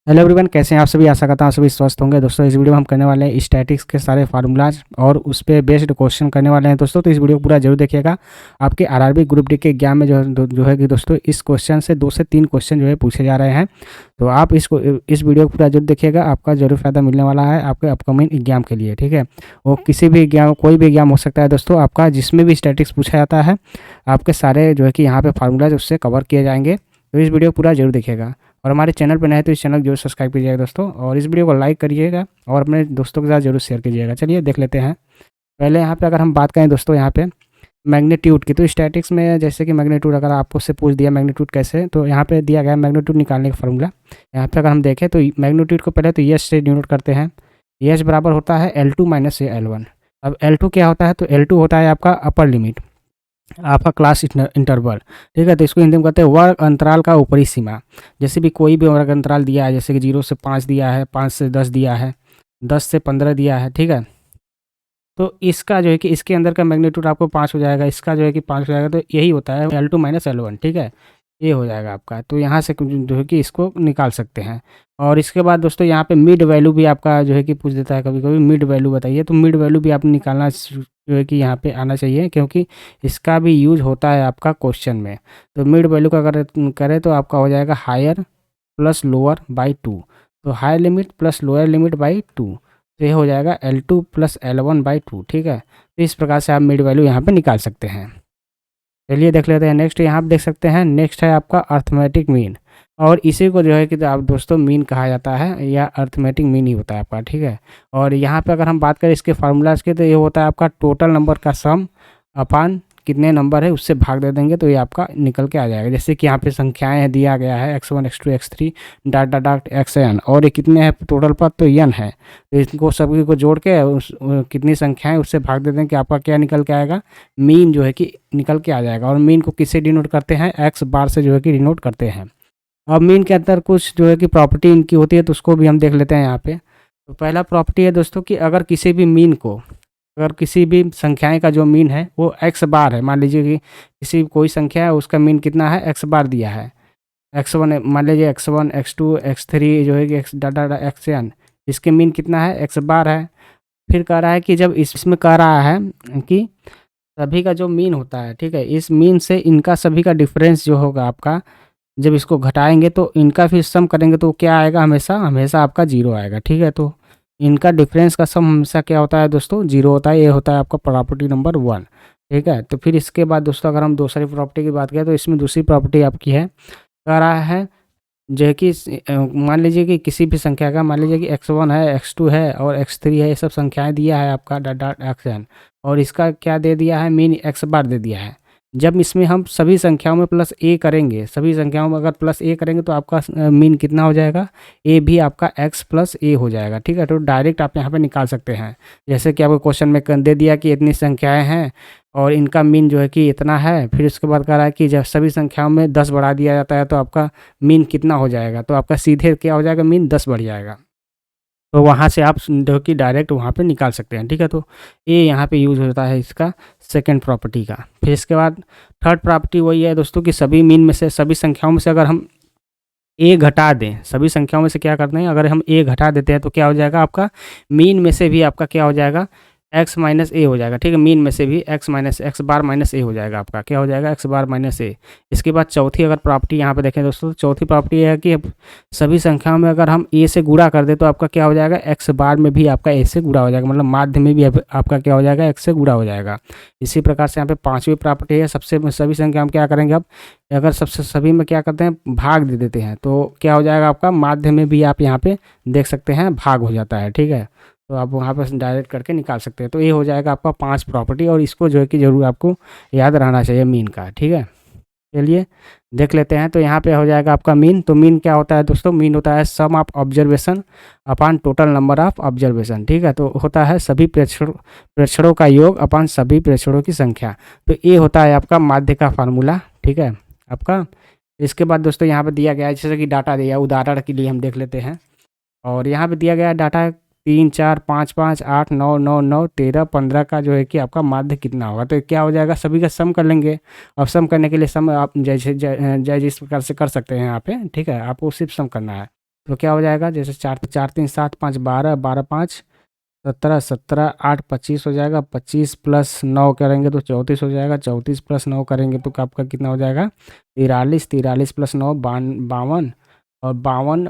Hello everyone, कैसे हैं आप सभी। आशा करता हूँ सभी स्वस्थ होंगे। दोस्तों इस वीडियो में हम करने वाले हैं स्टैटिक्स के सारे फार्मूलाज और उस पे बेस्ड क्वेश्चन करने वाले हैं दोस्तों। तो इस वीडियो को पूरा जरूर देखिएगा। आपके आरआरबी ग्रुप डी के एग्जाम में जो है कि दोस्तों इस क्वेश्चन से 2 से 3 क्वेश्चन जो है पूछे जा रहे हैं। तो आप इस वीडियो को पूरा जरूर देखिएगा, आपका जरूर फायदा मिलने वाला है आपके अपकमिंग एग्जाम के लिए। ठीक है, वो किसी भी एग्जाम, कोई भी एग्जाम हो सकता है दोस्तों आपका, जिसमें भी स्टैटिक्स पूछा जाता है आपके सारे जो है कि यहाँ पे फार्मूलाज उससे कवर किए जाएंगे। तो इस वीडियो को पूरा जरूर देखिएगा और हमारे चैनल पर नए हैं तो इस चैनल को जरूर सब्सक्राइब कीजिएगा दोस्तों, और इस वीडियो को लाइक करिएगा और अपने दोस्तों के साथ जरूर शेयर कीजिएगा। चलिए देख लेते हैं। पहले यहाँ पे अगर हम बात करें दोस्तों यहाँ पे मैग्नीट्यूड की, तो स्टैटिक्स में जैसे कि मैग्नीट्यूड अगर आपको से पूछ दिया मैग्नीट्यूड कैसे, तो यहाँ पे दिया गया है मैग्नीट्यूड निकालने का फॉर्मूला। यहाँ पे अगर हम देखें तो मैग्नीट्यूड को पहले तो एच से डिनोट करते हैं। एच बराबर होता है L2 माइनस L1। अब L2 क्या होता है, तो L2 होता है आपका अपर लिमिट, आपका क्लास इंटरवल। ठीक है, तो इसको हिंदी में कहते हैं वर्ग अंतराल का ऊपरी सीमा। जैसे भी कोई भी वर्ग अंतराल दिया है, जैसे कि 0 से 5 दिया है, 5 से 10 दिया है, 10 से 15 दिया है। ठीक है, तो इसका जो है कि इसके अंदर का मैग्नीट्यूड आपको 5 हो जाएगा, इसका जो है कि 5 हो जाएगा। तो यही होता है L2 माइनस L1। ठीक है, ये हो जाएगा आपका। तो यहाँ से जो है कि इसको निकाल सकते हैं। और इसके बाद दोस्तों यहाँ पे मिड वैल्यू भी आपका जो है कि पूछ देता है कभी कभी, मिड वैल्यू बताइए। तो मिड वैल्यू भी आप निकालना जो है कि यहाँ पे आना चाहिए, क्योंकि इसका भी यूज होता है आपका क्वेश्चन में। तो मिड वैल्यू का अगर करें तो आपका हो जाएगा हायर प्लस लोअर बाई 2। तो higher limit plus lower limit by 2, तो ये हो जाएगा L2 प्लस L1 बाई 2। ठीक है, तो इस प्रकार से आप मिड वैल्यू यहाँ पे निकाल सकते हैं। चलिए देख लेते हैं नेक्स्ट। यहाँ आप देख सकते हैं नेक्स्ट है आपका अर्थमेटिक मीन, और इसी को जो है कि आप दोस्तों मीन कहा जाता है, या अर्थमेटिक मीन ही होता है आपका। ठीक है, और यहाँ पे अगर हम बात करें इसके फार्मूलाज के, तो ये होता है आपका टोटल नंबर का सम अपान कितने नंबर है उससे भाग दे देंगे, तो ये आपका निकल के आ जाएगा। जैसे कि यहाँ पे संख्याएं हैं, दिया गया है x1 x2 x3 dot dot dot xn, और ये कितने हैं टोटल पर, तो n है। तो इनको सभी को जोड़ के कितनी संख्याएं उससे भाग दे दें कि आपका क्या निकल के आएगा, मीन जो है कि निकल के आ जाएगा। और मीन को किससे डिनोट करते हैं, x बार से जो है कि डिनोट करते हैं। अब मीन के अंदर कुछ जो है कि प्रॉपर्टी इनकी होती है, तो उसको भी हम देख लेते हैं यहाँ पे। तो पहला प्रॉपर्टी है दोस्तों कि अगर किसी भी मीन को, अगर किसी भी संख्याएं का जो मीन है वो x बार है, मान लीजिए कि किसी कोई संख्या है उसका मीन कितना है, x बार दिया है, x1 मान लीजिए x1 x2 x3 जो है कि x डाटा xn, इसके मीन कितना है, x बार है। फिर कह रहा है कि जब इसमें कह रहा है कि सभी का जो मीन होता है, ठीक है, इस मीन से इनका सभी का डिफरेंस जो होगा आपका, जब इसको घटाएंगे तो इनका फिर सम करेंगे तो क्या आएगा, हमेशा हमेशा आपका 0 आएगा। ठीक है, तो इनका डिफरेंस का सम हमेशा क्या होता है दोस्तों, 0 होता है। ये होता है आपका प्रॉपर्टी नंबर 1। ठीक है, तो फिर इसके बाद दोस्तों अगर हम दूसरी प्रॉपर्टी की बात करें, तो इसमें दूसरी प्रॉपर्टी आपकी है, कह रहा है जो है कि मान लीजिए कि किसी भी संख्या का, मान लीजिए कि x1 है, x2 है और x3 है, ये सब संख्याएं दिया है आपका डॉट डॉट xn, और इसका क्या दे दिया है, मीन x बार दे दिया है। जब इसमें हम सभी संख्याओं में प्लस a करेंगे, सभी संख्याओं में अगर प्लस a करेंगे तो आपका मीन कितना हो जाएगा, a भी आपका x प्लस a हो जाएगा। ठीक है, तो डायरेक्ट आप यहाँ पे निकाल सकते हैं। जैसे कि आपको क्वेश्चन में दे दिया कि इतनी संख्याएं हैं और इनका मीन जो है कि इतना है, फिर उसके बाद कह रहा है कि जब सभी संख्याओं में 10 बढ़ा दिया जाता है तो आपका मीन कितना हो जाएगा, तो आपका सीधे क्या हो जाएगा, मीन 10 बढ़ जाएगा। तो वहाँ से आप जो कि डायरेक्ट वहाँ पे निकाल सकते हैं। ठीक है, तो ये यहाँ पे यूज़ होता है इसका सेकंड प्रॉपर्टी का। फिर इसके बाद थर्ड प्रॉपर्टी वही है दोस्तों कि सभी मीन में से, सभी संख्याओं में से अगर हम ए घटा दें, सभी संख्याओं में से क्या करते हैं, अगर हम ए घटा देते हैं तो क्या हो जाएगा, आपका मीन में से भी आपका क्या हो जाएगा, x माइनस ए हो जाएगा। ठीक है, मीन में से भी x बार माइनस ए हो जाएगा, आपका क्या हो जाएगा, x बार माइनस ए। इसके बाद चौथी अगर प्रॉपर्टी यहाँ पे देखें दोस्तों, चौथी प्रॉपर्टी है कि सभी संख्याओं में अगर हम a से गुणा कर दे तो आपका क्या हो जाएगा, x बार में भी आपका a से गुणा हो जाएगा, मतलब माध्य में भी आपका क्या हो जाएगा, x से गुणा हो जाएगा। इसी प्रकार से यहाँ पे पाँचवीं प्रॉपर्टी है, सबसे सभी संख्या हम क्या करेंगे, अब अगर सबसे सभी में क्या करते हैं, भाग दे देते हैं, तो क्या हो जाएगा आपका, माध्य में भी आप यहाँ पे देख सकते हैं भाग हो जाता है। ठीक है, तो आप वहाँ पर डायरेक्ट करके निकाल सकते हैं। तो ये हो जाएगा आपका 5 प्रॉपर्टी, और इसको जो है कि ज़रूर आपको याद रहना चाहिए मीन का। ठीक है, चलिए देख लेते हैं। तो यहाँ पे हो जाएगा आपका मीन। तो मीन क्या होता है दोस्तों, मीन होता है sum of observation upon total number of observation. ठीक है, तो होता है सभी प्रेक्षणों का योग अपान सभी प्रेक्षणों की संख्या। तो ये होता है आपका माध्य का फार्मूला। ठीक है आपका। इसके बाद दोस्तों यहाँ पे दिया गया है, जैसे कि डाटा दिया, उदाहरण के लिए हम देख लेते हैं। और यहाँ पे दिया गया है डाटा 3 4 5 5 8 9 9 9 13 15 का जो है कि आपका माध्य कितना होगा, तो क्या हो जाएगा, सभी का सम कर लेंगे। अब सम करने के लिए सम आप जैसे जिस प्रकार से कर सकते हैं यहाँ पे। ठीक है, आपको सिर्फ सम करना है। तो क्या हो जाएगा, जैसे 4 4 3 7 5 12, 12 5 17, 17 8 25 हो जाएगा, 25 प्लस 9 करेंगे तो 34 हो जाएगा, 34 प्लस 9 करेंगे तो आपका कितना हो जाएगा 43, 43 प्लस 9 52, और 52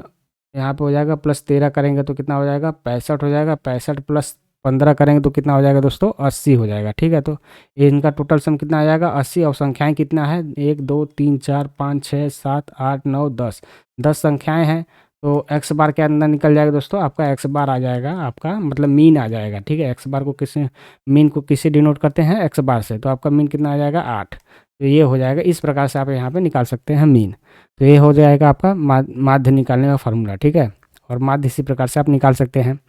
यहाँ पे हो जाएगा, प्लस 13 करेंगे तो कितना हो जाएगा 65 हो जाएगा, 65 प्लस 15 करेंगे तो कितना हो जाएगा दोस्तों 80 हो जाएगा। ठीक है, तो ये इनका टोटल सम कितना आ जाएगा 80, और संख्याएं कितना है 1 2 3 4 5 6 7 8 9 10, 10 संख्याएं हैं। तो एक्स बार के अंदर निकल जाएगा दोस्तों, आपका एक्स बार आ जाएगा, आपका मतलब मीन आ जाएगा। ठीक है, एक्स बार को किसी मीन को किसी डिनोट करते हैं एक्स बार से, तो आपका मीन कितना आ जाएगा 8। तो ये हो जाएगा, इस प्रकार से आप यहाँ पे निकाल सकते हैं मीन। तो ये हो जाएगा आपका माध्य निकालने का फार्मूला। ठीक है, और माध्य इसी प्रकार से आप निकाल सकते हैं।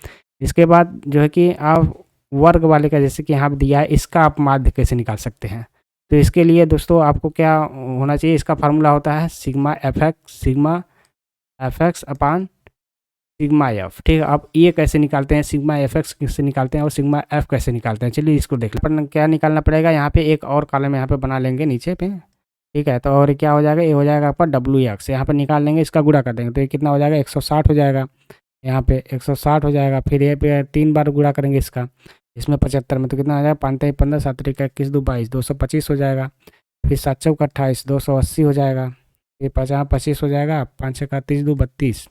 इसके बाद जो है कि आप वर्ग वाले का, जैसे कि यहाँ पे दिया है, इसका आप माध्य कैसे निकाल सकते हैं। तो इसके लिए दोस्तों आपको क्या होना चाहिए, इसका फार्मूला होता है सिग्मा एफ एक्स अपान सिग्मा एफ। ठीक है, आप ये कैसे निकालते हैं, सिग्मा एफ एक्स कैसे निकालते हैं और सिग्मा एफ कैसे निकालते हैं, चलिए इसको देख लें। पर क्या निकालना पड़ेगा, यहाँ पे एक और कॉलम यहाँ पे बना लेंगे नीचे पे। ठीक है, तो और क्या हो जाएगा, ये हो जाएगा आपका डब्ल्यू एक्स, यहाँ पर निकाल लेंगे, इसका गुणा कर देंगे तो ये कितना हो जाएगा 160 हो जाएगा, यहाँ पे 160 हो जाएगा। फिर ये पे 3 बार गुणा करेंगे इसका, इसमें 75 में तो कितना आ जाएगा 5 3 15 7 3 21 2 22, 225 हो जाएगा। फिर 7 चौक 28, 280 हो जाएगा। ये 50 25 हो जाएगा, 5 6 31 2 32,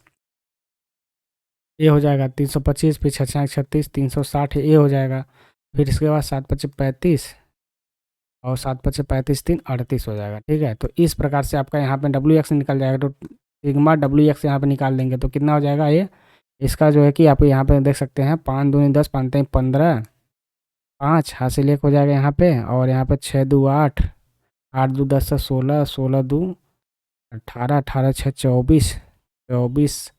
ये हो जाएगा 325। फिर 6 6 36 360 ये हो जाएगा। फिर इसके बाद 7 5 35 और 7 5 35 3 38 हो जाएगा। ठीक है, तो इस प्रकार से आपका यहाँ पे डब्ल्यू एक्स निकल जाएगा। तो सिग्मा डब्ल्यू एक्स यहाँ पे निकाल देंगे तो कितना हो जाएगा, ये इसका जो है कि आप यहाँ पे देख सकते हैं 5 दूनी 10 5 3 15, 5 हासिल 1 हो जाएगा यहाँ पे, और यहाँ पे 6 2 8, 8 2 10 से 16, 16 2 18, 18 6 24, 24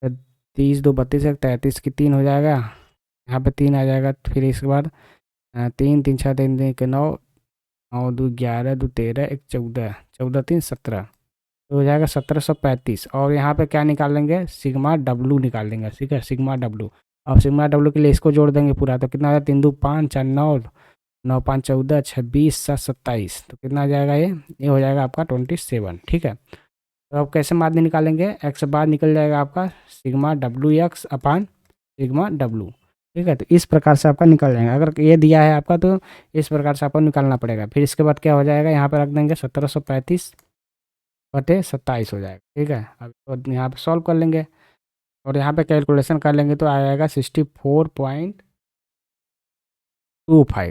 30 2 32, 33 की 3 हो जाएगा, यहाँ पे 3 आ जाएगा। फिर इसके बाद 3 3 6 3 3 के 9, 9 2 11 2 13 1 14, 14 3 17, तो हो जाएगा 1735। और यहाँ पे क्या निकाल लेंगे, सिग्मा डब्लू निकाल लेंगे। ठीक है, सिग्मा डब्लू, और सिग्मा डब्लू के लिए इसको जोड़ देंगे पूरा, तो कितना आ जाएगा 3 2 5 4 9, 9 5 14 26 7 27, तो कितना आ जाएगा, ये हो जाएगा आपका 27। ठीक है, तो आप कैसे माध्य निकालेंगे, एक्स बार निकल जाएगा आपका सिग्मा डब्लू एक्स अपान सिग्मा डब्लू। ठीक है, तो इस प्रकार से आपका निकल जाएगा। अगर ये दिया है आपका तो इस प्रकार से आपको निकालना पड़ेगा। फिर इसके बाद क्या हो जाएगा, यहाँ पर रख देंगे 1735 बटे 27 हो जाएगा। ठीक है, अब तो यहाँ पे सॉल्व कर लेंगे और यहाँ पे कैलकुलेशन कर लेंगे तो आ जाएगा 64.25।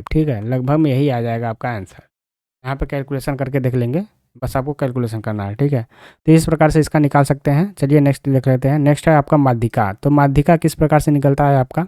ठीक है, लगभग में यही आ जाएगा आपका आंसर। यहाँ पे कैलकुलेशन करके देख लेंगे, बस आपको कैलकुलेशन करना है। ठीक है, तो इस प्रकार से इसका निकाल सकते हैं। चलिए नेक्स्ट देख लेते हैं। नेक्स्ट है आपका माध्यिका। तो माध्यिका किस प्रकार से निकलता है आपका,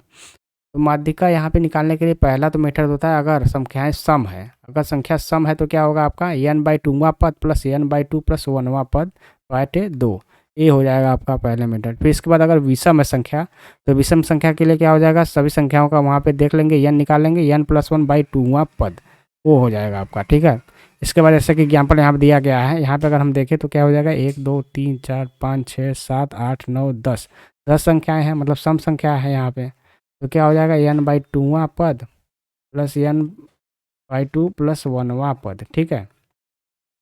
तो माध्यिका यहाँ पे निकालने के लिए पहला तो मेथड होता है, अगर संख्याएं सम है, अगर संख्या सम है तो क्या होगा आपका n/2वां पद प्लस n/2 प्लस 1वां पद बाटे 2, ये हो जाएगा आपका पहले मेथड। फिर इसके बाद अगर विषम है संख्या, तो विषम संख्या के लिए क्या हो जाएगा, सभी संख्याओं का वहाँ पे देख लेंगे, n निकाल लेंगे, n+1/2वां पद, वो हो जाएगा आपका। ठीक है, इसके बाद जैसे कि एग्जाम्पल यहाँ पर दिया गया है, यहाँ पे अगर हम देखें तो क्या हो जाएगा 1 2 3 4 5 6 7 8 9 10, 10 संख्याएँ हैं, मतलब सम संख्या है यहाँ पे। तो क्या हो जाएगा n/2वां पद प्लस n/2 प्लस 1वां पद। ठीक है,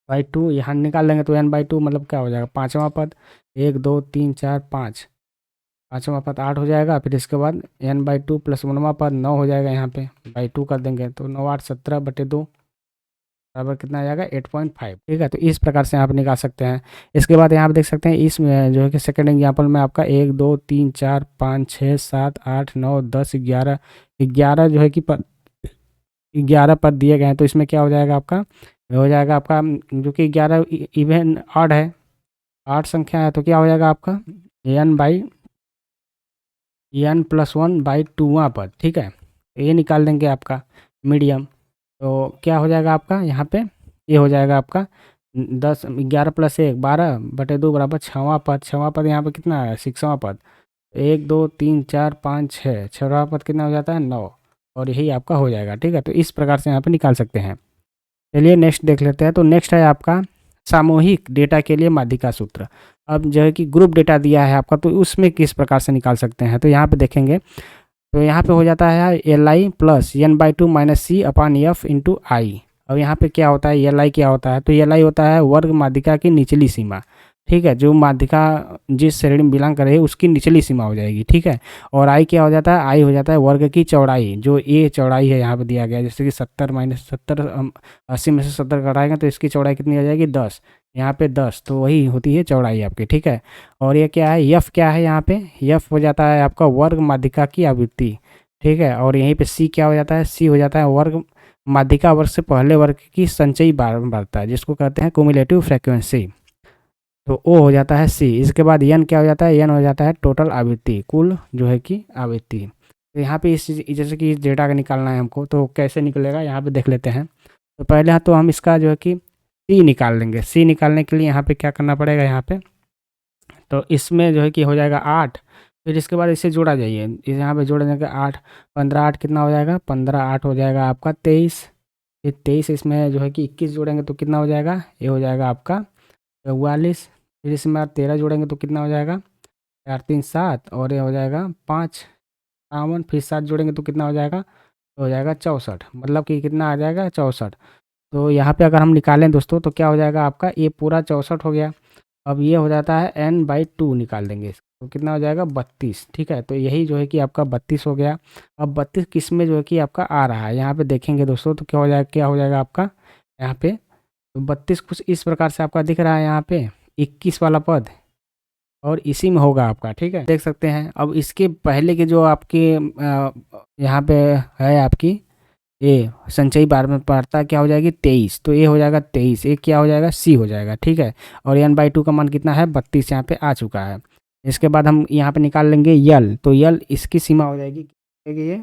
बाई 2 यहाँ निकाल लेंगे तो n/2 मतलब क्या हो जाएगा 5वां पद, 1 2 3 4 5, 5वां पद 8 हो जाएगा। फिर इसके बाद n/2 प्लस 1वां पद 9 हो जाएगा, यहाँ पे बाई 2 कर देंगे तो 9 8 17 बटे 2 बराबर कितना आ जाएगा 8.5। ठीक है, तो इस प्रकार से आप निकाल सकते हैं। इसके बाद यहाँ पे देख सकते हैं इसमें जो है कि सेकंड एग्जांपल में आपका 1 2 3 4 5 6 7 8 9 10 11, 11 जो है कि 11 पद दिए गए हैं, तो इसमें क्या हो जाएगा आपका, हो जाएगा आपका जो कि 11 इवन ऑड है, 8 संख्या है, तो क्या हो जाएगा आपका n+1/2वां पद। ठीक है, ये निकाल देंगे आपका मीडियम, तो क्या हो जाएगा आपका यहाँ पे, ये हो जाएगा आपका 10 11 प्लस 1 12 बटे 2 बराबर 6वां पद। 6वां पद यहाँ पे कितना है 6वां पद, 1 2 3 4 5 6, 6वां पद कितना हो जाता है 9, और यही आपका हो जाएगा। ठीक है, तो इस प्रकार से यहाँ पे निकाल सकते हैं। चलिए नेक्स्ट देख लेते हैं। तो नेक्स्ट है आपका सामूहिक डेटा के लिए माध्यिका सूत्र। अब जो है कि ग्रुप डेटा दिया है आपका, तो उसमें किस प्रकार से निकाल सकते हैं, तो यहाँ पे देखेंगे तो यहाँ पे हो जाता है li प्लस n/2 माइनस सी अपान एफ इंटू आई। अब यहाँ पे क्या होता है li क्या होता है, तो li होता है वर्ग माध्यिका की निचली सीमा। ठीक है, जो माध्यिका जिस श्रेणी में बिलोंग कर रही है उसकी निचली सीमा हो जाएगी। ठीक है, और आई क्या हो जाता है, आई हो जाता है वर्ग की चौड़ाई, जो ए चौड़ाई है यहाँ पे दिया गया है, जैसे कि 70 माइनस 70, 80 में से 70 घटाएंगे तो इसकी चौड़ाई कितनी हो जाएगी 10, यहाँ पे 10, तो वही होती है चौड़ाई आपकी। ठीक है, और ये क्या है, यफ क्या है, यहाँ पे यफ हो जाता है आपका वर्ग माध्यिका की आवृत्ति। ठीक है, और यहीं पे सी क्या हो जाता है, सी हो जाता है वर्ग माध्यिका वर्ग से पहले वर्ग की संचयी बारंबारता, जिसको कहते हैं क्युमुलेटिव फ्रीक्वेंसी। तो ओ हो जाता है सी। इसके बाद एन क्या हो जाता है, एन हो जाता है टोटल आवृत्ति, कुल जो है कि आवृत्ति। तो यहाँ पे इस जैसे कि इस डेटा का निकालना है हमको, तो कैसे निकलेगा यहाँ पे देख लेते हैं। तो पहले तो हम इसका जो है कि सी निकाल लेंगे। सी निकालने के लिए यहाँ पे क्या करना पड़ेगा, यहाँ पे तो इसमें जो है कि हो जाएगा 8। फिर इसके बाद इसे जोड़ा जाइए, इस यहाँ पे जोड़ने का 8, 15 8 कितना हो जाएगा, 15 8 हो जाएगा आपका 23। फिर 23 इसमें जो है कि 21 जोड़ेंगे तो कितना हो जाएगा, ये हो जाएगा आपका 44। फिर इसमें आप 13 जोड़ेंगे तो कितना हो जाएगा, 4 3 7, और ये हो जाएगा 5 51। फिर 7 जोड़ेंगे तो कितना हो जाएगा, तो हो जाएगा 64, मतलब कि कितना आ जाएगा 64। तो यहाँ पे अगर हम निकालें दोस्तों तो क्या हो जाएगा आपका, ये पूरा 64 हो गया। अब ये हो जाता है n/2 निकाल देंगे तो कितना हो जाएगा 32। ठीक है, तो यही जो है कि आपका 32 हो गया। अब 32 किस में जो है कि आपका आ रहा है, यहाँ पे देखेंगे दोस्तों तो क्या हो जाएगा आपका यहाँ पे, तो 32 कुछ इस प्रकार से आपका दिख रहा है यहाँ पे 21 वाला पद, और इसी में होगा आपका। ठीक है, देख सकते हैं। अब इसके पहले के जो आपके यहाँ पे है आपकी ए संचयी बारंबारता क्या हो जाएगी 23, तो ए हो जाएगा 23, ए क्या हो जाएगा सी हो जाएगा। ठीक है, और n/2 का मान कितना है 32 यहाँ पे आ चुका है। इसके बाद हम यहाँ पे निकाल लेंगे यल, तो यल इसकी सीमा हो जाएगी ये,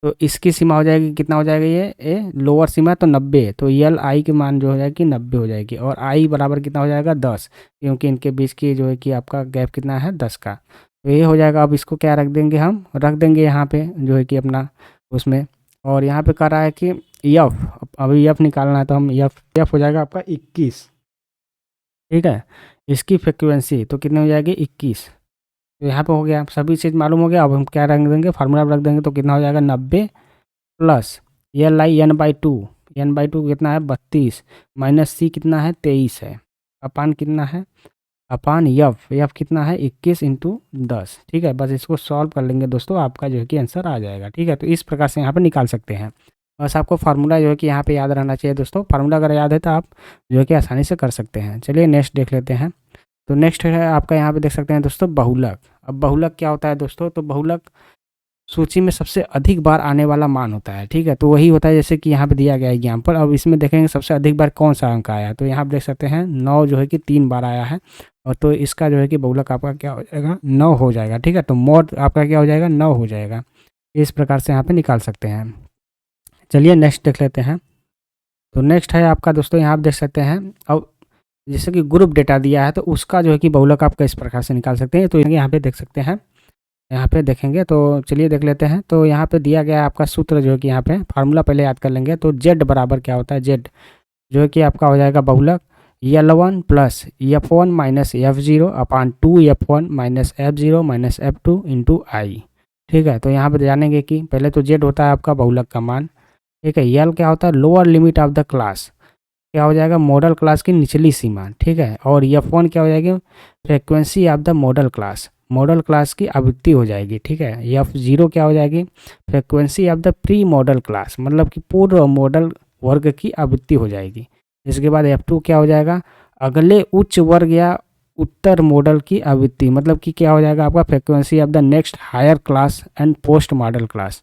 तो इसकी सीमा हो जाएगी कितना हो जाएगा, ये लोअर सीमा तो 90, तो यल आई की मान जो हो जाएगी 90 हो जाएगी, और आई बराबर कितना हो जाएगा 10, क्योंकि इनके बीच की जो है कि आपका गैप कितना है 10 का। तो ये हो जाएगा। अब इसको क्या रख देंगे, हम रख देंगे यहाँ पे जो है कि अपना उसमें, और यहाँ पे कर रहा है कि यफ, अभी यफ निकालना है तो हम यफ हो जाएगा आपका 21। ठीक है, इसकी फ्रिक्वेंसी तो कितनी हो जाएगी 21। तो यहाँ पे हो गया, सभी चीज़ मालूम हो गया। अब हम क्या रख देंगे, फार्मूला रख देंगे तो कितना हो जाएगा 90 प्लस यल आई n/2, n/2 कितना है 32, माइनस सी कितना है 23 है, अपान कितना है, अपान यफ कितना है 21 इंटू 10। ठीक है, बस इसको सॉल्व कर लेंगे दोस्तों, आपका जो है कि आंसर आ जाएगा। ठीक है, तो इस प्रकार से यहाँ पर निकाल सकते हैं। बस आपको फार्मूला जो है कि यहाँ पे याद रहना चाहिए दोस्तों। फार्मूला अगर याद है तो आप जो है कि आसानी से कर सकते हैं। चलिए नेक्स्ट देख लेते हैं। तो नेक्स्ट है आपका, यहाँ पे देख सकते हैं दोस्तों बहुलक। अब बहुलक क्या होता है दोस्तों, तो बहुलक सूची में सबसे अधिक बार आने वाला मान होता है। ठीक है, तो वही होता है जैसे कि यहाँ पे दिया गया है एग्जाम्पल। अब इसमें देखेंगे सबसे अधिक बार कौन सा अंक आया, तो यहाँ पे देख सकते हैं 9 जो है कि 3 बार आया है, और तो इसका जो है कि बहुलक आपका क्या हो जाएगा 9 हो जाएगा। ठीक है, तो मोड आपका क्या हो जाएगा 9 हो जाएगा। इस प्रकार से यहाँ पे निकाल सकते हैं। चलिए नेक्स्ट देख लेते हैं। तो नेक्स्ट है आपका दोस्तों, यहाँ आप देख सकते हैं। अब जैसे कि ग्रुप डेटा दिया है तो उसका जो है कि बहुलक आपका इस प्रकार से निकाल सकते हैं। तो यहाँ पे देख सकते हैं, यहाँ पे देखेंगे तो चलिए देख लेते हैं। तो यहाँ पे दिया गया है आपका सूत्र जो है कि यहाँ पे फार्मूला पहले याद कर लेंगे। तो जेड बराबर क्या होता है, जेड जो है कि आपका हो जाएगा बहुलक L1 plus F1 minus F0 upon 2 F1 minus F0 minus F2 into I. ठीक है, तो यहाँ पे जानेंगे कि पहले तो जेड होता है आपका बहुलक का मान। ठीक है, यल क्या होता है lower limit of the class, क्या हो जाएगा मॉडल क्लास की निचली सीमा। ठीक है, और F1 क्या हो जाएगी frequency of the model class, model class की आवृत्ति हो जाएगी। ठीक है, F0 क्या हो जाएगी frequency of the pre model class, मतलब कि पूर्व मॉडल वर्ग की आवृत्ति हो जाएगी। इसके बाद F2 क्या हो जाएगा अगले उच्च वर्ग या उत्तर मॉडल की आवृत्ति, मतलब कि क्या हो जाएगा आपका frequency of the next higher class and post modal class.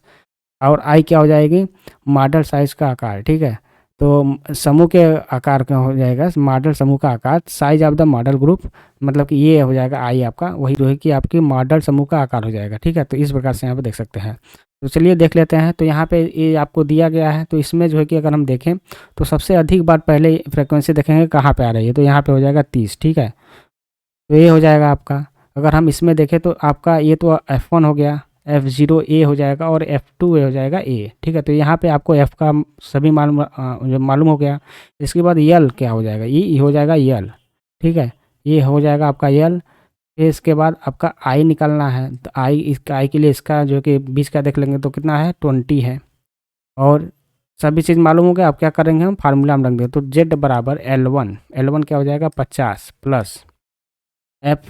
और आई क्या हो जाएगी मॉडल साइज का आकार। ठीक है, तो समूह के आकार का हो जाएगा मॉडल समूह का आकार, size of the model group, मतलब कि ये हो जाएगा आई आपका, वही जो है कि आपकी मॉडल समूह का आकार हो जाएगा। ठीक है, तो इस प्रकार से यहाँ पे देख सकते हैं। तो चलिए देख लेते हैं। तो यहाँ पे ये आपको दिया गया है, तो इसमें जो है कि अगर हम देखें तो सबसे अधिक बार पहले फ्रिक्वेंसी देखेंगे कहाँ पे आ रही है, तो यहाँ पे हो जाएगा 30। ठीक है, तो ये हो जाएगा आपका। अगर हम इसमें देखें तो आपका ये तो F1 हो गया, F0 ए हो जाएगा, और F2 हो जाएगा ए। ठीक है, तो यहाँ पे आपको F का सभी मालूम हो गया। इसके बाद यल क्या हो जाएगा, ये हो जाएगा यल। ठीक है, ये हो जाएगा आपका यल। फिर इसके बाद आपका आई निकालना है, तो आई इसका आई के लिए इसका जो कि बीच का देख लेंगे तो कितना है 20 है, और सभी चीज़ मालूम हो गया। अब क्या करेंगे, हम फार्मूला में रख देंगे। तो Z बराबर L1 क्या हो जाएगा 50 प्लस F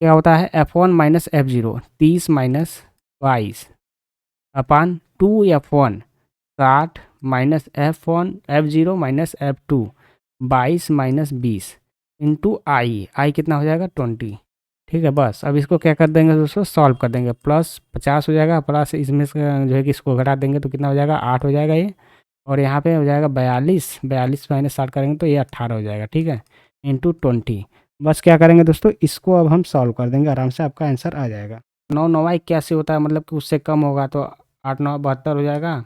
क्या होता है F1 minus F0 30 minus 22 upon 2F1 60 minus F0 minus F2 22 minus 20 into I कितना हो जाएगा 20। ठीक है, बस अब इसको क्या कर देंगे दोस्तों, सॉल्व कर देंगे। प्लस 50 हो जाएगा, प्लस इसमें से जो है कि इसको घटा देंगे तो कितना हो जाएगा 8 हो जाएगा ये, और यहाँ पे हो जाएगा 42 माइनस 60 करेंगे तो ये 18 हो जाएगा। ठीक है, इंटू 20। बस क्या करेंगे दोस्तों, इसको अब हम सॉल्व कर देंगे, आराम से आपका आंसर आ जाएगा। 9 9 81 होता है, मतलब कि उससे कम होगा तो 8 9 72 हो जाएगा,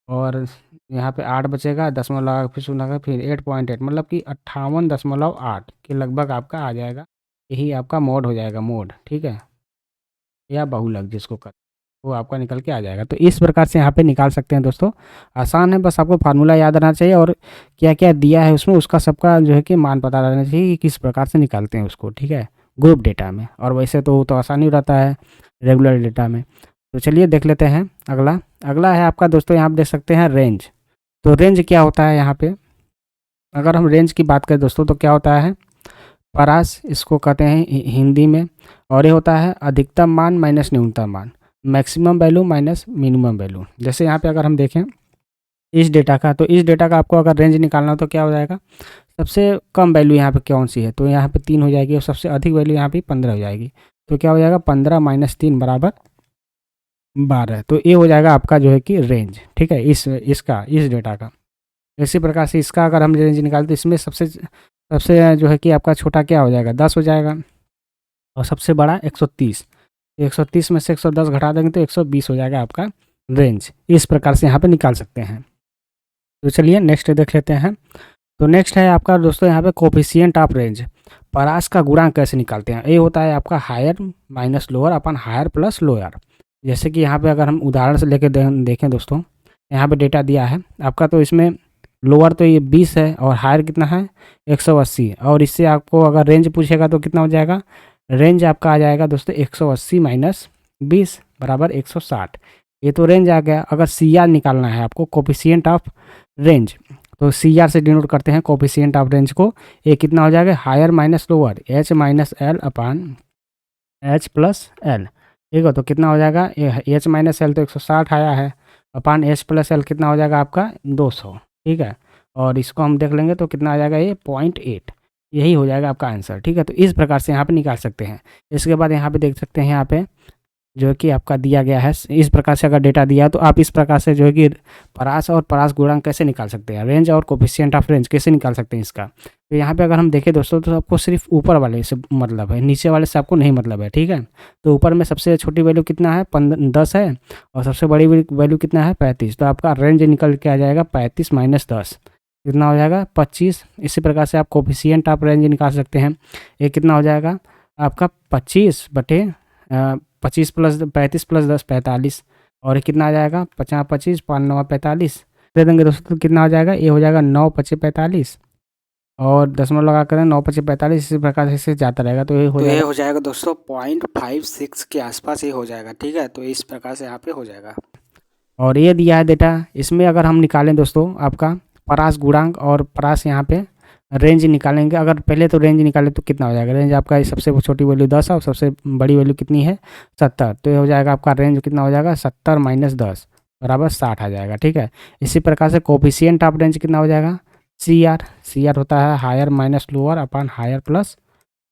और यहाँ पे 8 बचेगा, दशमलव लगा फिर शून्य लगा फिर 8.8, मतलब कि 58.8 के लगभग आपका आ जाएगा। यही आपका मोड हो जाएगा, मोड। ठीक है, या बहुलक जिसको कर, वो आपका निकल के आ जाएगा। तो इस प्रकार से यहाँ पे निकाल सकते हैं दोस्तों, आसान है। बस आपको फार्मूला याद रहना चाहिए और क्या क्या दिया है उसमें उसका सबका जो है कि मान पता रहना चाहिए कि किस प्रकार से निकालते हैं उसको। ठीक है, ग्रुप डेटा में, और वैसे तो आसानी रहता है रेगुलर डेटा में। तो चलिए देख लेते हैं अगला। अगला है आपका दोस्तों, यहाँ आप देख सकते हैं रेंज। तो रेंज क्या होता है यहाँ पे, अगर हम रेंज की बात करें दोस्तों तो क्या होता है, परास इसको कहते हैं हिंदी में, और ये होता है अधिकतम मान माइनस न्यूनतम मान, maximum value minus minimum value. जैसे यहाँ पे अगर हम देखें इस डेटा का, तो इस डेटा का आपको अगर रेंज निकालना हो तो क्या हो जाएगा, सबसे कम वैल्यू यहाँ पे कौन सी है, तो यहाँ पे 3 हो जाएगी, और सबसे अधिक वैल्यू यहाँ पे 15 हो जाएगी। तो क्या हो जाएगा 15 माइनस 3 बराबर 12। तो ये हो जाएगा आपका जो है कि रेंज। ठीक है, इस डेटा का। इसी प्रकार से इसका अगर हम रेंज निकालते, इसमें सबसे सबसे जो है कि आपका छोटा क्या हो जाएगा 10 हो जाएगा, और सबसे बड़ा 130। 130 में से 110 घटा देंगे तो 120 हो जाएगा आपका रेंज। इस प्रकार से यहाँ पे निकाल सकते हैं। तो चलिए नेक्स्ट देख लेते हैं। तो नेक्स्ट है आपका दोस्तों यहाँ पे कोफिशिएंट ऑफ रेंज, परास का गुणांक कैसे निकालते हैं। ये होता है आपका हायर माइनस लोअर अपन हायर प्लस लोअर। जैसे कि यहाँ पे अगर हम उदाहरण से लेकर देखें दोस्तों, यहाँ पे डेटा दिया है आपका, तो इसमें लोअर तो ये 20 है और हायर कितना है 180, और इससे आपको अगर रेंज पूछेगा तो कितना हो जाएगा, रेंज आपका आ जाएगा दोस्तों 180 माइनस 20 बराबर 160। ये तो रेंज आ गया। अगर सी आर निकालना है आपको, कोफिशिएंट ऑफ रेंज, तो सी आर से डिनोट करते हैं कोफिशिएंट ऑफ रेंज को। ये कितना हो जाएगा higher minus lower H minus L upon H plus L. ठीक है, तो कितना हो जाएगा, एच माइनस एल तो 160 आया है, अपान एच प्लस एल कितना हो जाएगा आपका 200। ठीक है, और इसको हम देख लेंगे तो कितना आ जाएगा ये 0.8। यही हो जाएगा आपका आंसर। ठीक है, तो इस प्रकार से यहाँ पे निकाल सकते हैं। इसके बाद यहाँ पे देख सकते हैं, यहाँ पे जो कि आपका दिया गया है, इस प्रकार से अगर डेटा दिया है तो आप इस प्रकार से जो है कि परास और परास गुणांक कैसे निकाल सकते हैं, रेंज और कोफिशिएंट ऑफ रेंज कैसे निकाल सकते हैं इसका। तो यहाँ पे अगर हम देखें दोस्तों, तो आपको सिर्फ ऊपर वाले से मतलब है, नीचे वाले से आपको नहीं मतलब है। ठीक है, तो ऊपर में सबसे छोटी वैल्यू कितना है 10 है, और सबसे बड़ी वैल्यू कितना है 35। तो आपका रेंज निकल के आ जाएगा 35 माइनस 10 कितना हो जाएगा 25। इसी प्रकार से आप कोफिशिएंट ऑफ रेंज निकाल सकते हैं। ये कितना हो जाएगा आपका 25 बटे 25 प्लस 35 प्लस 10 45, और कितना आ जाएगा 50 25 5 9 45 दे देंगे दोस्तों, तो कितना हो जाएगा, ये हो जाएगा 9 25 45, और दशमलव लगा कर 9 25 45। इसी प्रकार से जाता रहेगा, तो ये हो जाएगा दोस्तों 0.56 के आसपास ये हो जाएगा। ठीक है, तो इस प्रकार से यहाँ पे हो जाएगा। और ये दिया है डेटा, इसमें अगर हम निकालें दोस्तों आपका परास गुणांक और परास यहाँ पे रेंज निकालेंगे। अगर पहले तो रेंज निकाले तो कितना हो जाएगा, रेंज आपका सबसे छोटी वैल्यू 10 है और सबसे बड़ी वैल्यू कितनी है 70। तो ये हो जाएगा आपका रेंज कितना हो जाएगा 70 माइनस 10 बराबर 60 आ जाएगा। ठीक है, इसी प्रकार से कोफिशिएंट ऑफ रेंज कितना हो जाएगा सी आर होता है हायर माइनस लोअर अपान हायर प्लस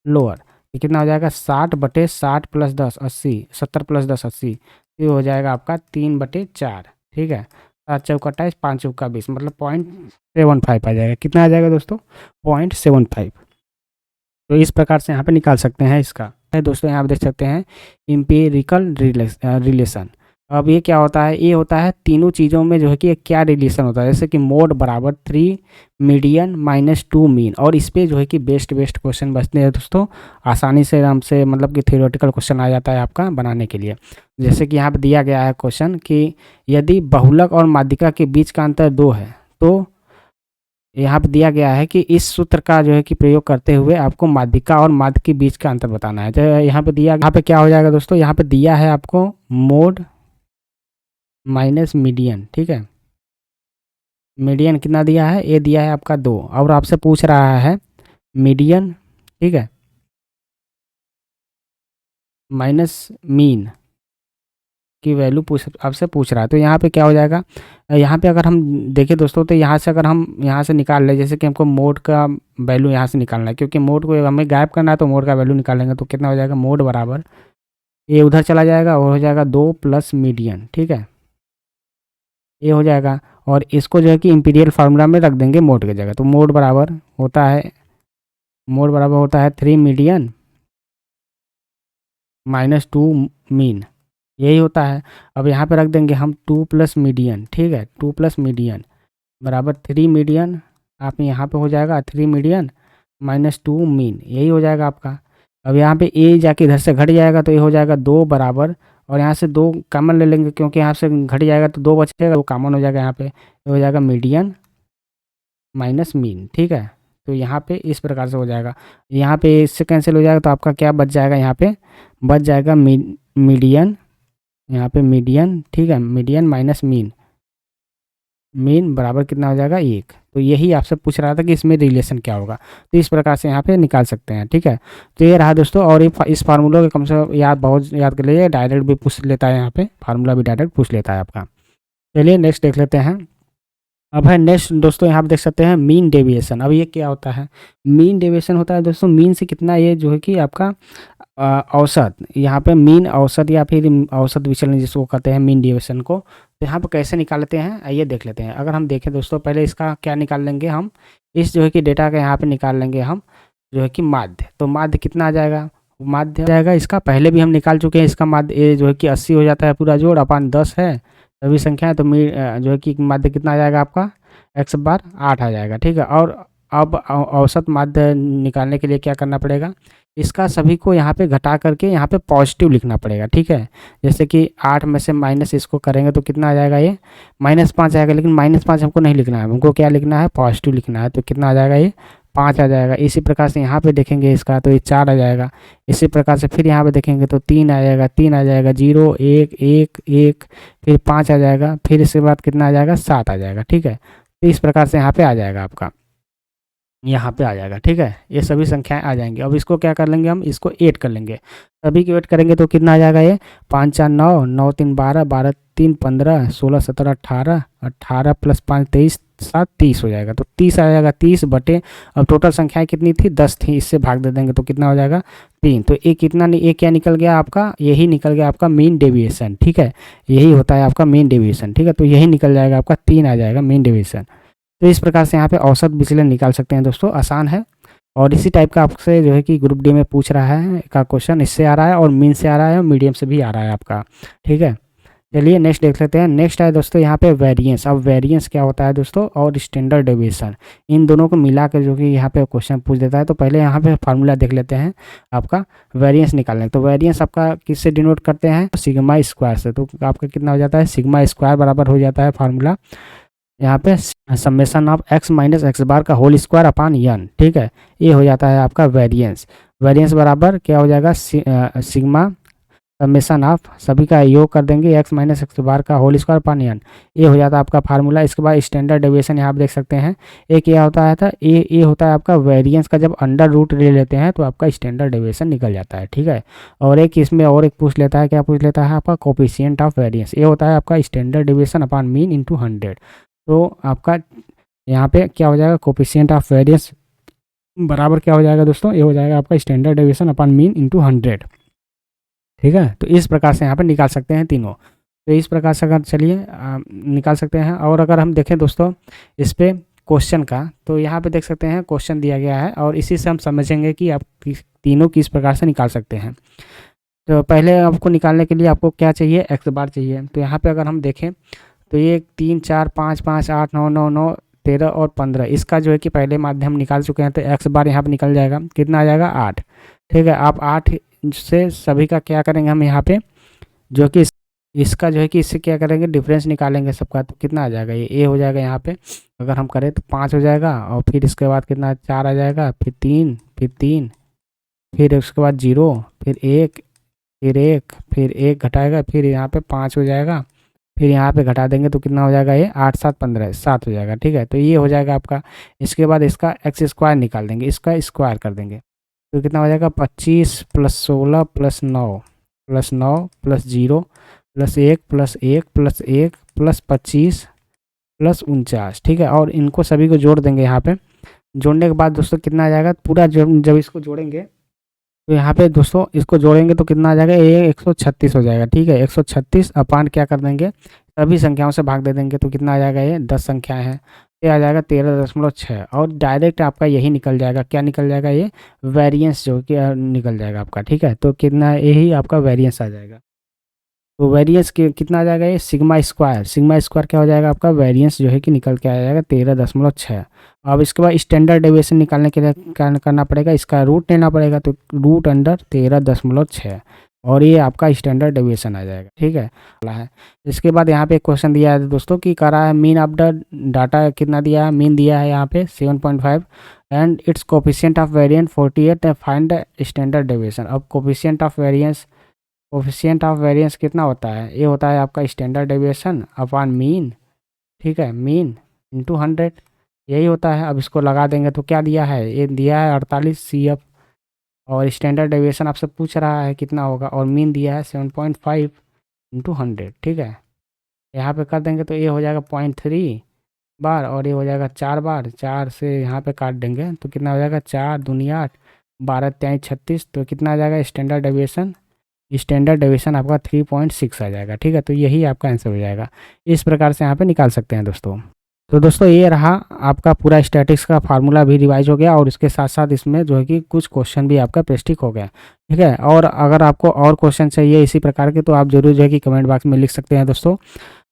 लोअर। ये कितना हो जाएगा 60 बटे 60 प्लस 10 80, 70 प्लस 10 80। ये हो जाएगा आपका 3 बटे 4। ठीक है, 7 चौका 28 5 चौका 20, मतलब 0.75 आ जाएगा। कितना आ जाएगा दोस्तों 0.75। तो इस प्रकार से यहाँ पे निकाल सकते हैं इसका। दोस्तों यहाँ आप देख सकते हैं एम्पिरिकल रिलेशन। अब ये क्या होता है, ये होता है तीनों चीज़ों में जो है कि क्या रिलेशन होता है, जैसे कि मोड बराबर 3 मीडियन माइनस 2 मीन। और इस पर जो है कि बेस्ट क्वेश्चन बचते हैं दोस्तों, आसानी से हमसे मतलब कि थियोरेटिकल क्वेश्चन आ जाता है आपका बनाने के लिए। जैसे कि यहाँ पर दिया गया है क्वेश्चन कि यदि बहुलक और माध्यिका के बीच का अंतर 2 है, तो यहाँ पे दिया गया है कि इस सूत्र का जो है कि प्रयोग करते हुए आपको माध्यिका और माध्य के बीच का अंतर बताना है। तो यहाँ पे क्या हो जाएगा दोस्तों, यहाँ पे दिया है आपको मोड माइनस मीडियन। ठीक है, मीडियन कितना दिया है, ए दिया है आपका 2, और आपसे पूछ रहा है मीडियन, ठीक है, माइनस मीन की वैल्यू आपसे पूछ रहा है। तो यहाँ पे क्या हो जाएगा, यहाँ पे अगर हम देखें दोस्तों, तो यहाँ से अगर हम यहाँ से निकाल लें, जैसे कि हमको मोड का वैल्यू यहाँ से निकालना है, क्योंकि मोड को हमें गायब करना है, तो मोड का वैल्यू निकालेंगे तो कितना हो जाएगा, मोड बराबर ये उधर चला जाएगा और हो जाएगा 2 प्लस मीडियन, ठीक है, ये हो जाएगा। और इसको जो है कि इंपीरियल फार्मूला में रख देंगे मोड की जगह, तो मोड बराबर होता है 3 मीडियन माइनस 2 मीन, यही होता है। अब यहाँ पे रख देंगे हम 2 प्लस मीडियन, ठीक है, 2 प्लस मीडियन बराबर 3 मीडियन, आप यहाँ पे हो जाएगा 3 मीडियन माइनस 2 मीन, यही हो जाएगा आपका। अब यहाँ पे ए जाके इधर से घट जाएगा, तो ये हो जाएगा 2 बराबर, और यहाँ से 2 कॉमन ले लेंगे, क्योंकि यहाँ से घट जाएगा तो 2 बचेगा, वो कॉमन हो जाएगा, यहाँ पे ये हो जाएगा मीडियन माइनस मीन, ठीक है। तो यहाँ पे इस प्रकार से हो जाएगा, यहाँ पे इससे कैंसिल हो जाएगा, तो आपका क्या बच जाएगा, यहाँ पे बच जाएगा मीडियन, यहाँ पे मीडियन, ठीक है, मीडियन माइनस मीन, मीन बराबर कितना हो जाएगा 1। तो यही आपसे पूछ रहा था कि इसमें रिलेशन क्या होगा, तो इस प्रकार से यहाँ पे निकाल सकते हैं, ठीक है। तो ये रहा दोस्तों, और ये इस फार्मूला के कम से कम बहुत याद कर लीजिए, डायरेक्ट भी पूछ लेता है, यहाँ पे फार्मूला भी डायरेक्ट पूछ लेता है आपका। चलिए नेक्स्ट देख लेते हैं। अब है नेक्स्ट दोस्तों, यहाँ पे देख सकते हैं मीन डेविएशन। अब ये क्या होता है, मीन डेविएशन होता है दोस्तों, मीन से कितना ये जो है कि आपका औसत, यहाँ पे मीन औसत या फिर औसत विचलन जिसको कहते हैं मीन डेविएशन को, तो यहाँ पे कैसे निकालते हैं आइए देख लेते हैं। अगर हम देखें दोस्तों, पहले इसका क्या निकाल लेंगे हम, इस जो है कि डेटा का यहाँ पे निकाल लेंगे हम जो है कि माध्य। तो माध्य कितना आ जाएगा, माध्य आ जाएगा इसका, पहले भी हम निकाल चुके हैं इसका माध्य, ये जो है कि 80 हो जाता है पूरा जोड़ अपान 10 है सभी संख्याएं, तो जो है कि माध्य कितना आ जाएगा आपका x बार 8 आ जाएगा, ठीक है। और अब औसत माध्य निकालने के लिए क्या करना पड़ेगा, इसका सभी को यहाँ पे घटा करके यहाँ पे पॉजिटिव लिखना पड़ेगा, ठीक है। जैसे कि 8 में से माइनस इसको करेंगे तो कितना आ जाएगा, ये -5 आएगा, लेकिन -5 हमको नहीं लिखना है, हमको क्या लिखना है, पॉजिटिव लिखना है। तो कितना आ जाएगा, ये 5 आ जाएगा। इसी प्रकार से यहाँ पे देखेंगे इसका, तो ये 4 आ जाएगा। इसी प्रकार से फिर यहाँ पे देखेंगे तो 3 आ जाएगा, 3 आ जाएगा, 0 1 1 1, फिर 5 आ जाएगा, फिर इसके बाद कितना आ जाएगा, 7 आ जाएगा, ठीक है। तो इस प्रकार से यहाँ पे आ जाएगा आपका, यहाँ पे आ जाएगा, ठीक है, ये सभी संख्याएं आ जाएंगी। अब इसको क्या कर लेंगे, हम इसको ऐड कर लेंगे, सभी को ऐड करेंगे तो कितना आ जाएगा, ये 5 4 9 9 3 12 12 3 15 16 17 18 18 प्लस 5 23 7 30 हो जाएगा। तो 30 आ जाएगा, 30 बटे, अब टोटल संख्याएं कितनी थी, 10 थी, इससे भाग दे देंगे तो कितना हो जाएगा 3। तो एक कितना नहीं, एक क्या निकल गया आपका, यही निकल गया आपका मीन डेविएशन, ठीक है, यही होता है आपका मीन डेविएशन, ठीक है। तो यही निकल जाएगा आपका 3 आ जाएगा मीन डेविएशन। तो इस प्रकार से यहाँ पे औसत विचलन निकाल सकते हैं दोस्तों, आसान है। और इसी टाइप का आपसे जो है कि ग्रुप डी में पूछ रहा है का क्वेश्चन, इससे आ रहा है और मीन से आ रहा है और मीडियम से भी आ रहा है आपका, ठीक है। चलिए नेक्स्ट देख लेते हैं। नेक्स्ट है दोस्तों यहाँ पे वेरिएंस। अब वेरिएंस क्या होता है दोस्तों, और स्टैंडर्ड डेविएशन, इन दोनों को मिला कर जो कि यहाँ पे क्वेश्चन पूछ देता है। तो पहले यहाँ पे फार्मूला देख लेते हैं आपका वेरिएंस निकालने। तो वेरिएंस आपका किससे डिनोट करते हैं, सिग्मा स्क्वायर से। तो आपका कितना हो जाता है, सिग्मा स्क्वायर बराबर हो जाता है फार्मूला यहाँ पे summation of x minus x bar का होल स्क्वायर अपान n, ठीक है, ये हो जाता है आपका वेरिएंस। वेरिएंस बराबर क्या हो जाएगा, सिग्मा समेशन ऑफ सभी का योग कर देंगे x माइनस एक्स बार का होल स्क्वायर अपान n, ये हो जाता है आपका फार्मूला। इसके बाद स्टैंडर्ड डेविएशन यहाँ आप देख सकते हैं, एक क्या होता है था, ये होता है आपका वेरिएंस का जब अंडर रूट ले लेते हैं तो आपका स्टैंडर्ड डेविएशन निकल जाता है, ठीक है। और एक इसमें और एक पूछ लेता है, क्या पूछ लेता है आपका कोफिशिएंट ऑफ वेरिएंस, ये होता है आपका स्टैंडर्ड डेविएशन अपान मीन इंटू 100। तो आपका यहाँ पे क्या हो जाएगा, कोफिशिएंट ऑफ वेरिएंस बराबर क्या हो जाएगा दोस्तों, ये हो जाएगा आपका standard deviation upon mean into 100, ठीक है। तो इस प्रकार से यहाँ पे निकाल सकते हैं तीनों। तो इस प्रकार से अगर चलिए निकाल सकते हैं। और अगर हम देखें दोस्तों इस पे क्वेश्चन का, तो यहाँ पे देख सकते हैं क्वेश्चन दिया गया है और इसी से हम समझेंगे कि आप तीनों किस प्रकार से निकाल सकते हैं। तो पहले आपको निकालने के लिए आपको क्या चाहिए, एक्स बार चाहिए। तो यहाँ पे अगर हम देखें तो ये 3 4 5 5 8 9 9 9 13 और 15, इसका जो है कि पहले माध्यम निकाल चुके हैं। तो एक्स बार यहाँ पे निकल जाएगा, कितना आ जाएगा 8, ठीक है। आप 8 से सभी का क्या करेंगे हम यहाँ पे, जो कि इसका जो है कि इससे क्या करेंगे, डिफरेंस निकालेंगे सबका। तो कितना आ जाएगा, ये ए हो जाएगा यहाँ पे, अगर हम करें तो 5 हो जाएगा। और फिर इसके बाद कितना 4 आ जाएगा, फिर 3 फिर 3 फिर उसके बाद 0 फिर 1 फिर 1 फिर 1 घटाएगा, फिर यहाँ पे 5 हो जाएगा। फिर यहाँ पे घटा देंगे तो कितना हो जाएगा, ये 8 7 15 7 हो जाएगा। ठीक है, तो ये हो जाएगा आपका। इसके बाद इसका एक्स स्क्वायर निकाल देंगे, इसका स्क्वायर कर देंगे तो कितना हो जाएगा, 25 + 16 + 9 + 9 + 0 + 1 + 1 + 1 + 25 + 49। ठीक है, और इनको सभी को जोड़ देंगे। यहाँ पे जोड़ने के बाद दोस्तों कितना आ जाएगा, पूरा जब इसको जोड़ेंगे तो यहाँ पे दोस्तों इसको जोड़ेंगे तो कितना आ जाएगा, ये 136 हो जाएगा। ठीक है, 136 अपान क्या कर देंगे, सभी संख्याओं से भाग दे देंगे तो कितना आ जाएगा, ये 10 संख्याएं हैं, ये आ जाएगा 13.6। और डायरेक्ट आपका यही निकल जाएगा, क्या निकल जाएगा, ये वेरिएंस जो कि निकल जाएगा आपका। ठीक है, तो कितना, यही आपका वेरिएंस आ जाएगा। तो वेरिएंस कितना आ जाएगा, ये सिग्मा स्क्वायर क्या हो जाएगा आपका, वेरिएंस जो है कि निकल के आ जाएगा 13.6। अब इसके बाद स्टैंडर्ड डेविएशन निकालने के लिए क्या करना पड़ेगा, इसका रूट लेना पड़ेगा, तो रूट अंडर 13.6 और ये आपका स्टैंडर्ड डेविएशन आ जाएगा। ठीक है, इसके बाद यहाँ पे एक क्वेश्चन दिया है दोस्तों कि करा है मीन ऑफ द डाटा, कितना दिया है, मीन दिया है यहाँ पे 7.5 and it's coefficient of variant 48 and find the standard deviation. अब कोफिशिएंट ऑफ वेरिएंस कितना होता है, ये होता है आपका स्टैंडर्ड डेविएशन अपॉन मीन। ठीक है, मीन इंटू 100 यही होता है। अब इसको लगा देंगे तो क्या दिया है, ये दिया है 48 CF और स्टैंडर्ड डेविएशन आपसे पूछ रहा है कितना होगा, और मीन दिया है 7.5 इंटू 100। ठीक है, यहाँ पे कर देंगे तो ये हो जाएगा 0.3 बार और ये हो जाएगा 4 बार, 4 से यहाँ पे काट देंगे तो कितना हो जाएगा, 4 दूनी 8 12 3 36, तो कितना आ जाएगा स्टैंडर्ड डेविएशन आपका 3.6 आ जाएगा। ठीक है, तो यही आपका आंसर हो जाएगा। इस प्रकार से यहाँ पे निकाल सकते हैं दोस्तों। तो दोस्तों ये रहा आपका पूरा स्टैटिक्स का फार्मूला भी रिवाइज हो गया और इसके साथ साथ इसमें जो है कि कुछ क्वेश्चन भी आपका प्रैक्टिस हो गया। ठीक है, और अगर आपको और क्वेश्चन चाहिए इसी प्रकार के तो आप जरूर जो है कि कमेंट बॉक्स में लिख सकते हैं दोस्तों।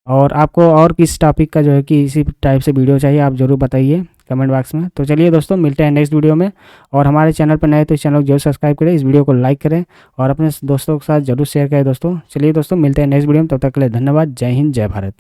और आपको और किस टॉपिक का जो है कि इसी टाइप से वीडियो चाहिए आप ज़रूर बताइए कमेंट बॉक्स में। तो चलिए दोस्तों, मिलते हैं नेक्स्ट वीडियो में। और हमारे चैनल पर नए तो इस चैनल को जरूर सब्सक्राइब करें, इस वीडियो को लाइक करें और अपने दोस्तों के साथ जरूर शेयर करें दोस्तों। चलिए दोस्तों, मिलते हैं नेक्स्ट वीडियो में, तब तक के लिए धन्यवाद। जय हिंद, जय भारत।